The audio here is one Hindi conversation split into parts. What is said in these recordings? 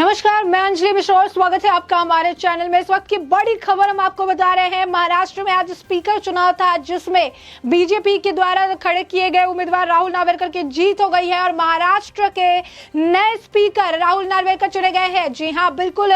नमस्कार, मैं अंजलि मिश्रा और स्वागत है आपका हमारे चैनल में। इस वक्त की बड़ी खबर हम आपको बता रहे हैं। महाराष्ट्र में आज स्पीकर चुनाव था जिसमें बीजेपी के द्वारा खड़े किए गए उम्मीदवार राहुल नार्वेकर की जीत हो गई है और महाराष्ट्र के नए स्पीकर राहुल नार्वेकर चुने गए हैं। जी हाँ, बिल्कुल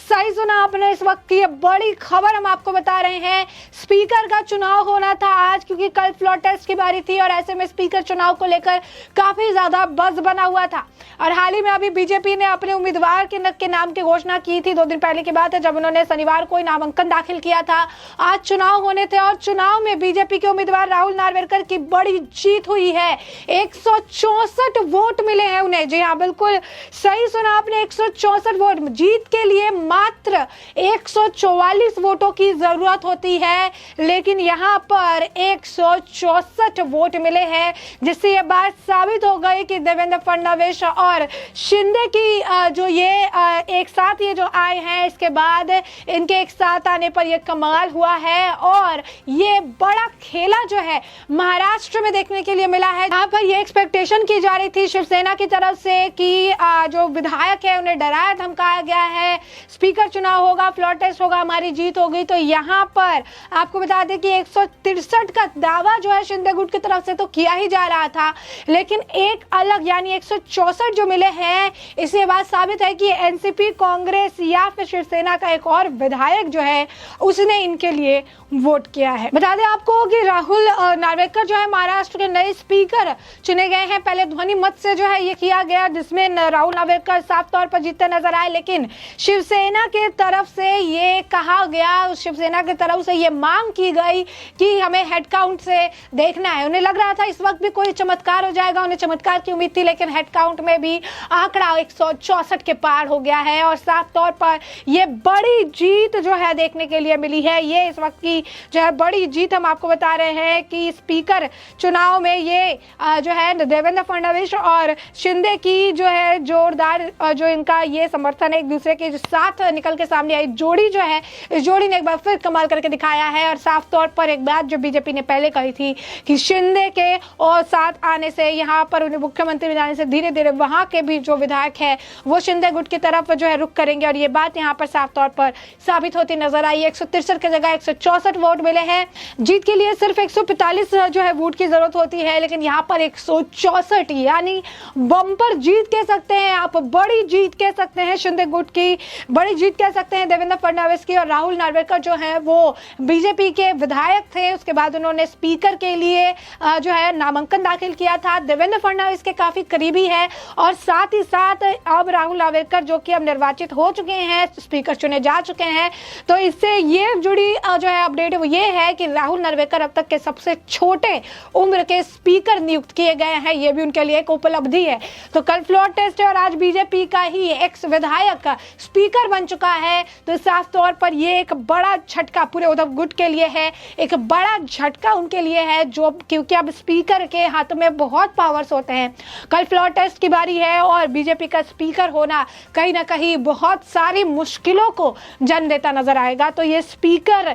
सही सुना आपने। इस वक्त की बड़ी खबर हम आपको बता रहे हैं। स्पीकर का चुनाव होना था आज, क्योंकि कल फ्लोर टेस्ट की बारी थी और ऐसे में स्पीकर चुनाव को लेकर काफी ज्यादा बज़ बना हुआ था। और हाल ही में अभी बीजेपी ने अपने उम्मीदवार के नाम की घोषणा की थी। 2 दिन पहले की बात है जब उन्होंने शनिवार को नामांकन दाखिल किया था। आज चुनाव होने थे और चुनाव में बीजेपी के उम्मीदवार राहुल नार्वेकर की बड़ी जीत हुई है। 164 वोट मिले हैं उन्हें। जी हाँ, बिल्कुल सही सुना आपने, 164 वोट। जीत के लिए मात्र 144 वोटों की जरूरत होती है, लेकिन यहाँ पर 164 वोट मिले हैं, जिससे यह बात साबित हो गई कि देवेंद्र फडणवीस और शिंदे की जो ये एक साथ ये जो आए हैं, इसके बाद इनके एक साथ आने पर ये कमाल हुआ है। और ये बड़ा खेला जो है महाराष्ट्र में देखने के लिए मिला है। यहाँ पर ये एक्सपेक्टेशन की जा रही थी शिवसेना की तरफ से कि जो विधायक है उन्हें डराया धमकाया गया है, स्पीकर चुनाव होगा, फ्लोर टेस्ट होगा, हमारी जीत होगी। तो यहाँ पर आपको बता दें कि 163 का दावा जो है शिंदे गुट की तरफ से तो किया ही जा रहा था, लेकिन एक अलग यानी 164 जो मिले हैं, इससे बात साबित है कि एनसीपी, कांग्रेस या फिर शिवसेना का एक और विधायक जो है उसने इनके लिए वोट किया है। बता दें आपको कि राहुल नार्वेकर जो है महाराष्ट्र के नए स्पीकर चुने गए हैं। पहले ध्वनि मत से जो है ये किया गया, जिसमें राहुल नार्वेकर साफ तौर पर जीतते नजर आए, लेकिन शिवसेना के तरफ से ये कहा गया, शिवसेना की तरफ से ये मांग की गई कि हमें हेड काउंट से देखना है। उन्हें लग रहा था इस वक्त भी कोई चमत्कार हो जाएगा, उन्हें चमत्कार की उम्मीद थी, लेकिन हेड काउंट में भी आंकड़ा 164 के पार हो गया है और साफ तौर पर ये बड़ी जीत जो है देखने के लिए मिली है। ये इस वक्त की जो है बड़ी जीत हम आपको बता रहे हैं कि स्पीकर चुनाव में ये जो है देवेंद्र फडणवीस और शिंदे की जो है जोरदार जो इनका ये समर्थन है एक दूसरे के जो साथ निकल के सामने आई जोड़ी जो है, इस जोड़ी ने एक बार फिर कमाल करके दिखाया है। और साफ तौर पर एक बात जो बीजेपी ने पहले कही थी कि शिंदे के और साथ आने से, यहाँ पर उन्हें मुख्यमंत्री बनाने से धीरे धीरे वहां के भी जो विधायक है वो शिंदे गुट की तरफ जो है रुख करेंगे, और ये बात यहाँ पर साफ तौर पर साबित होती नजर आई। 163 की जगह 164 वोट मिले हैं। जीत के लिए सिर्फ 145 जो है वोट की जरूरत होती है, लेकिन यहाँ पर 164 यानी बम्पर जीत कह सकते हैं आप, बड़ी जीत कह सकते हैं शिंदे गुट की, बड़ी जीत कह सकते हैं देवेंद्र फडणवीस की। और राहुल नार्वेकर जो है वो बीजेपी के विधायक थे, उसके बाद उन्होंने स्पीकर के लिए जो है नामांकन दाखिल किया था। देवेंद्र फडणवीस के काफी करीबी है और साथ ही साथ अब राहुल नार्वेकर जो कि अब निर्वाचित हो चुके हैं, स्पीकर चुने जा चुके हैं। तो इससे ये जुड़ी जो है अपडेट वो ये है कि राहुल नार्वेकर अब तक के सबसे छोटे उम्र के स्पीकर नियुक्त किए गए हैं। ये भी उनके लिए एक उपलब्धि है। तो कल फ्लोर टेस्ट है और आज बीजेपी का ही एक्स विधायक स्पीकर बन चुका है। तो साफ तौर पर ये एक बड़ा झटका पूरे उद्धव गुट के लिए है, एक बड़ा झटका उनके लिए है, जो क्योंकि अब स्पीकर के हाथ में बहुत पावर्स होते हैं। कल फ्लोर टेस्ट की बारी है और बीजेपी का स्पीकर होना कहीं ना कहीं बहुत सारी मुश्किलों को जन्म देता नजर आएगा। तो ये स्पीकर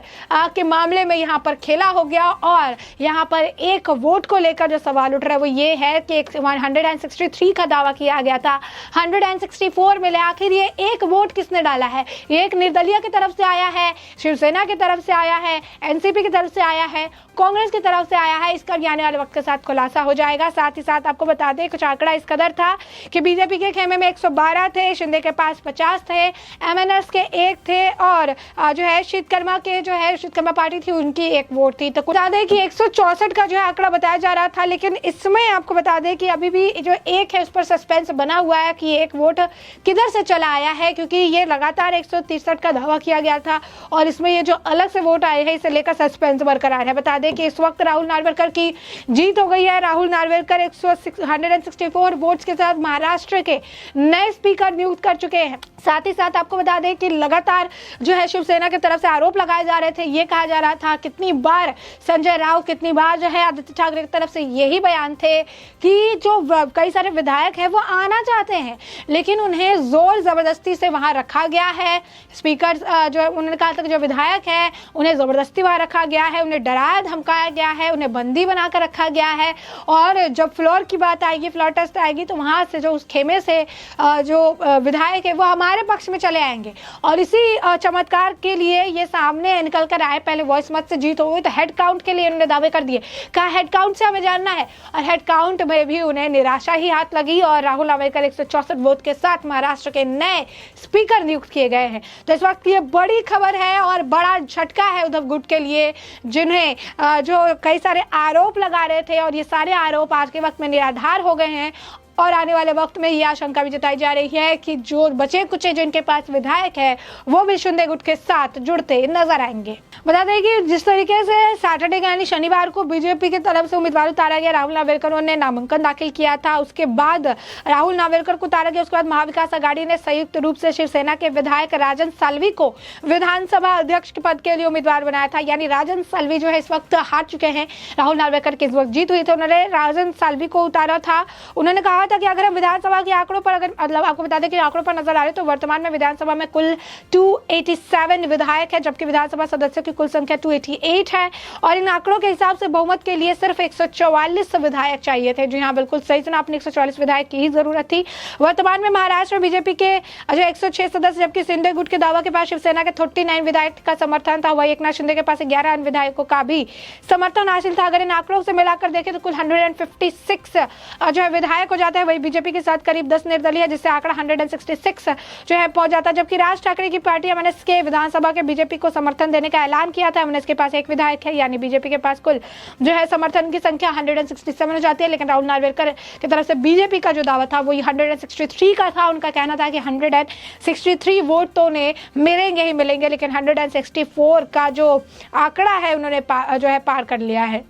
के मामले में यहाँ पर खेला हो गया और यहाँ पर एक वोट को लेकर जो सवाल उठ रहा है वो ये है कि 163 का दावा किया गया था, 164 मिले। आखिर ये एक वोट किसने डाला है? ये एक निर्दलीय की तरफ से आया है, शिवसेना की तरफ से आया है, एनसीपी की तरफ से आया है, कांग्रेस की तरफ से आया है? इसका आने वाले वक्त के साथ खुलासा हो जाएगा। साथ ही साथ आपको बता दें कुछ आंकड़ा इस कदर था कि बीजेपी के खेमे में 112 थे, शिंदे के पास 50 थे, एमएनएस के 1 थे और जो है शीतकर्मा के जो है शीतकर्मा पार्टी थी उनकी 1 वोट थी। तो बता दें कि 164 का जो है आंकड़ा बताया जा रहा था, लेकिन इसमें आपको बता दें कि अभी भी जो 1 है उस पर सस्पेंस बना हुआ है कि 1 वोट किधर से चला आया है, क्योंकि ये लगातार 163 का दावा किया गया था और इसमें ये जो अलग से वोट आए हैं इसे लेकर सस्पेंस बरकरार है। बता दें कि इस वक्त राहुल नार्वेकर की जीत हो गई है। राहुल नार्वेकर 164 वोट्स के साथ महाराष्ट्र के नए स्पीकर नियुक्त कर चुके हैं। साथ ही साथ आपको बता दें कि लगातार जो है शिवसेना की तरफ से आरोप लगाए जा रहे थे, ये कहा जा रहा था कितनी बार संजय राउत, कितनी बार जो है आदित्य ठाकरे की तरफ से यही बयान थे कि जो कई सारे विधायक हैं वो आना चाहते हैं, लेकिन उन्हें जोर जबरदस्ती से वहां रखा गया है। स्पीकर जो उन्होंने कहा था कि जो विधायक है उन्हें जबरदस्ती वहां रखा गया है, उन्हें डराया धमकाया गया है, उन्हें बंदी बनाकर रखा गया है। और जब फ्लोर की बात आएगी, फ्लोर टेस्ट आएगी, तो वहां से जो उस खेमे से जो विधायक है थे वो हमारे पक्ष में चले आएंगे। और इसी चमत्कार के लिए ये सामने निकल कर आए। पहले वॉइस मत से जीत हो गई तो हेड काउंट के लिए उन्होंने दावे कर दिए। कहा हेड काउंट से हमें जानना है, और हेड काउंट में भी उन्हें निराशा ही हाथ लगी और राहुल नार्वेकर 164 वोट के साथ महाराष्ट्र के नए स्पीकर नियुक्त किए गए हैं। तो इस वक्त ये बड़ी खबर है और बड़ा झटका है उद्धव गुट के लिए, जिन्हें जो कई सारे आरोप लगा रहे थे और ये सारे आरोप आज के वक्त में निराधार हो गए हैं। और आने वाले वक्त में ये आशंका भी जताई जा रही है कि जो बचे कुचे जिनके पास विधायक है वो भी शिंदे गुट के साथ जुड़ते नजर आएंगे। बता दें कि जिस तरीके से सैटरडे यानी शनिवार को बीजेपी की तरफ से उम्मीदवार उतारा गया, राहुल नार्वेकर ने नामांकन दाखिल किया था। उसके बाद राहुल नार्वेकर को उतारा गया। उसके बाद महाविकास आघाड़ी ने संयुक्त रूप से शिवसेना के विधायक राजन साल्वी को विधानसभा अध्यक्ष के पद के लिए उम्मीदवार बनाया था। यानी राजन साल्वी जो है इस वक्त हार चुके हैं। राहुल नार्वेकर की इस वक्त जीत हुई थी। उन्होंने राजन साल्वी को उतारा था। उन्होंने कहा था कि अगर हम विधानसभा के आंकड़ों पर मतलब आपको बता दें कि आंकड़ों पर नजर आ रहे तो वर्तमान में विधानसभा में कुल 287 विधायक है, जबकि विधानसभा सदस्यों की कुल संख्या 288 है। और इन आंकड़ों के हिसाब से बहुमत के लिए सिर्फ 144 विधायक चाहिए थे। जी हाँ, बिल्कुल सही सुना आपने, 144 विधायक की ही जरूरत थी। वर्तमान में महाराष्ट्र में बीजेपी के जो 106 सदस्य, जबकि शिंदे गुट के दावा के पास शिवसेना के 39 विधायक का समर्थन था। वही एकनाथ शिंदे के पास 11 अन्य विधायकों का भी समर्थन हासिल था। अगर इन आंकड़ों से मिलाकर देखें तो कुल 156 जो है विधायक हो जाता है। वही बीजेपी के साथ करीब 10 निर्दलीय है, जिससे आंकड़ा 166 जो है पहुंच जाता है। जबकि राज ठाकरे की पार्टी एमएनएस के विधानसभा के बीजेपी को समर्थन देने का ऐलान किया था। एमएनएस के पास एक विधायक है, यानी बीजेपी के पास कुल जो है समर्थन की संख्या 167 हो जाती है। लेकिन राहुल नार्वेकर की तरफ से बीजेपी का जो दावा था वो 163 का था। उनका कहना था कि 163 वोट तो उन्हें मिलेंगे ही मिलेंगे, लेकिन 164 का जो आंकड़ा है उन्होंने जो है पार कर लिया है।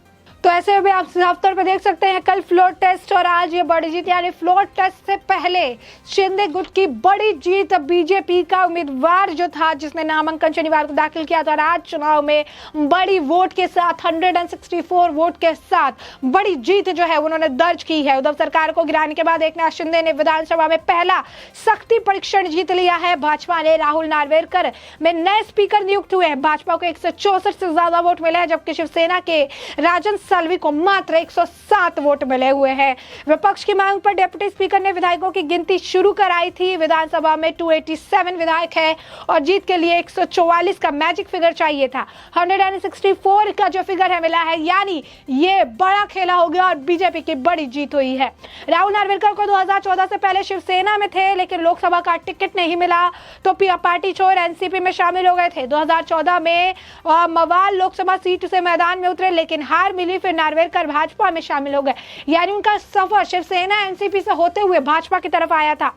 तो ऐसे में आप साफ तौर पर देख सकते हैं कल फ्लोर टेस्ट और आज ये बड़ी जीत, यानी फ्लोर टेस्ट से पहले शिंदे गुट की बड़ी जीत। बीजेपी का उम्मीदवार जो था जिसने नामांकन शनिवार को दाखिल किया था, और आज चुनाव में बड़ी वोट के साथ 164 वोट के साथ बड़ी जीत जो है उन्होंने दर्ज की है। उद्धव सरकार को गिराने के बाद एकनाथ शिंदे ने विधानसभा में पहला शक्ति परीक्षण जीत लिया है। भाजपा ने राहुल नार्वेकर में नए स्पीकर नियुक्त हुए हैं। भाजपा को 164 से ज्यादा वोट मिले हैं, जबकि शिवसेना के राजन साल्वी को मात्र 107 वोट मिले हुए हैं। विपक्ष की मांग पर डिप्टी स्पीकर ने विधायकों की गिनती शुरू कराई थी। विधानसभा में 287 विधायक है और जीत के लिए 144 का मैजिक फिगर चाहिए था। 164 का जो फिगर है मिला है, यानी ये बड़ा खेला हो गया और बीजेपी की बड़ी जीत हुई है। राहुल नार्वेकर को 2014 से पहले शिवसेना में थे, लेकिन लोकसभा का टिकट नहीं मिला तो पार्टी छोड़ एनसीपी में शामिल हो गए थे। 2014 में मवाल लोकसभा सीट से मैदान में उतरे, लेकिन हार मिली। फिर नार्वेकर भाजपा में शामिल हो गए, यानी उनका सफर शिवसेना एनसीपी से होते हुए भाजपा की तरफ आया था।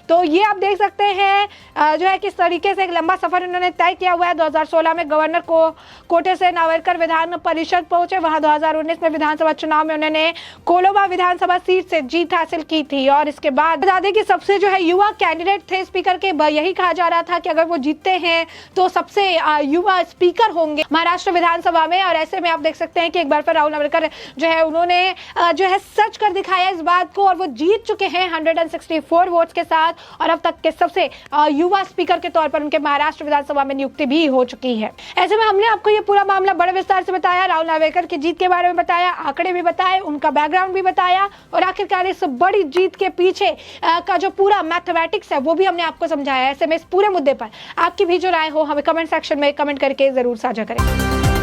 तो ये आप देख सकते हैं जो है किस तरीके से एक लंबा सफर उन्होंने तय किया हुआ है। 2016 में गवर्नर को कोटे से नार्वेकर विधान परिषद पहुंचे। वहां 2019 में विधानसभा चुनाव में उन्होंने कोलोबा विधानसभा सीट से जीत हासिल की थी। और इसके बाद बता दें कि सबसे जो है युवा कैंडिडेट थे स्पीकर के। यही कहा जा रहा था कि अगर वो जीतते हैं तो सबसे युवा स्पीकर होंगे महाराष्ट्र विधानसभा में। और ऐसे में आप देख सकते हैं कि एक बार फिर राहुल नार्वेकर जो है उन्होंने जो है सच कर दिखाया इस बात को, और वो जीत चुके हैं 164 वोट्स के साथ। और अब तक के सबसे युवा स्पीकर के तौर पर उनके महाराष्ट्र विधानसभा में नियुक्ति भी हो चुकी है। ऐसे में हमने आपको ये पूरा मामला बड़े विस्तार से बताया, राहुल नार्वेकर की जीत के बारे में बताया, आंकड़े भी बताए, उनका बैकग्राउंड भी बताया, और आखिरकार इस बड़ी जीत के पीछे का जो पूरा मैथमेटिक्स है वो भी हमने आपको समझाया। ऐसे में इस पूरे मुद्दे पर आपकी भी जो राय हो हमें कमेंट सेक्शन में कमेंट करके जरूर साझा करें।